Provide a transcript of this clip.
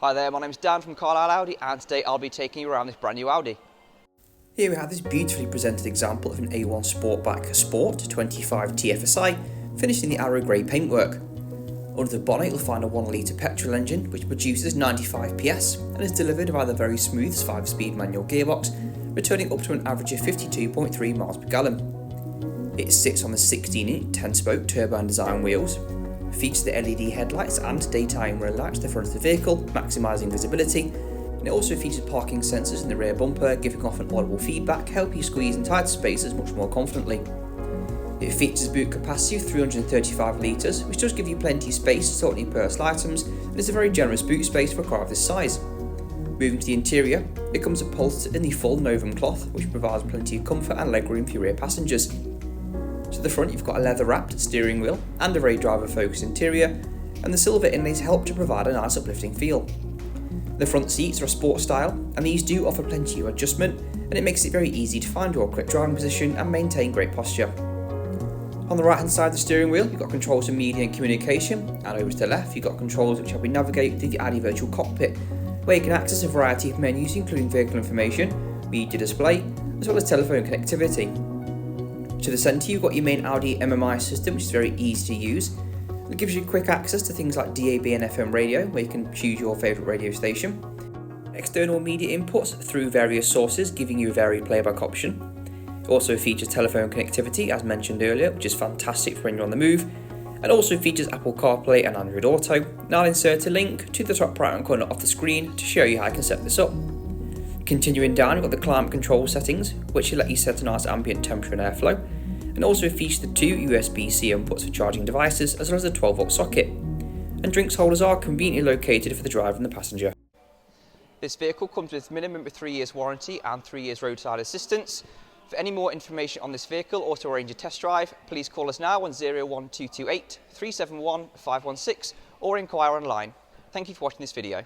Hi there, my name's Dan from Carlisle Audi, and today I'll be taking you around this brand new Audi. Here we have this beautifully presented example of an A1 Sportback Sport 25 TFSI finished in the arrow grey paintwork. Under the bonnet you'll find a 1 litre petrol engine which produces 95 PS and is delivered by the very smooth 5-speed manual gearbox, returning up to an average of 52.3 miles per gallon. It sits on the 16-inch 10-spoke turbine design wheels, features the LED headlights and daytime running lights at the front of the vehicle, maximising visibility, and it also features parking sensors in the rear bumper, giving off an audible feedback, help you squeeze in tight spaces much more confidently. It features a boot capacity of 335 litres, which does give you plenty of space to store any personal items, and is a very generous boot space for a car of this size. Moving to the interior, it comes upholstered in the full Novum cloth, which provides plenty of comfort and legroom for your rear passengers. To the front you've got a leather wrapped steering wheel and a very driver focused interior, and the silver inlays help to provide a nice uplifting feel. The front seats are a sport style, and these do offer plenty of adjustment, and it makes it very easy to find your correct driving position and maintain great posture. On the right hand side of the steering wheel you've got controls for media and communication, and over to the left you've got controls which help you navigate through the Audi virtual cockpit, where you can access a variety of menus including vehicle information, media display, as well as telephone connectivity. To the centre you've got your main Audi MMI system, which is very easy to use. It gives you quick access to things like DAB and FM radio, where you can choose your favourite radio station. External media inputs through various sources, giving you a varied playback option. It also features telephone connectivity, as mentioned earlier, which is fantastic for when you're on the move. And also features Apple CarPlay and Android Auto. Now I'll insert a link to the top right hand corner of the screen to show you how you can set this up. Continuing down, you've got the climate control settings, which will let you set a nice ambient temperature and airflow, and also features the 2 USB-C inputs for charging devices, as well as a 12-volt socket. And drinks holders are conveniently located for the driver and the passenger. This vehicle comes with minimum of 3 years warranty and 3 years roadside assistance. For any more information on this vehicle or to arrange a test drive, please call us now on 01228 371 516 or inquire online. Thank you for watching this video.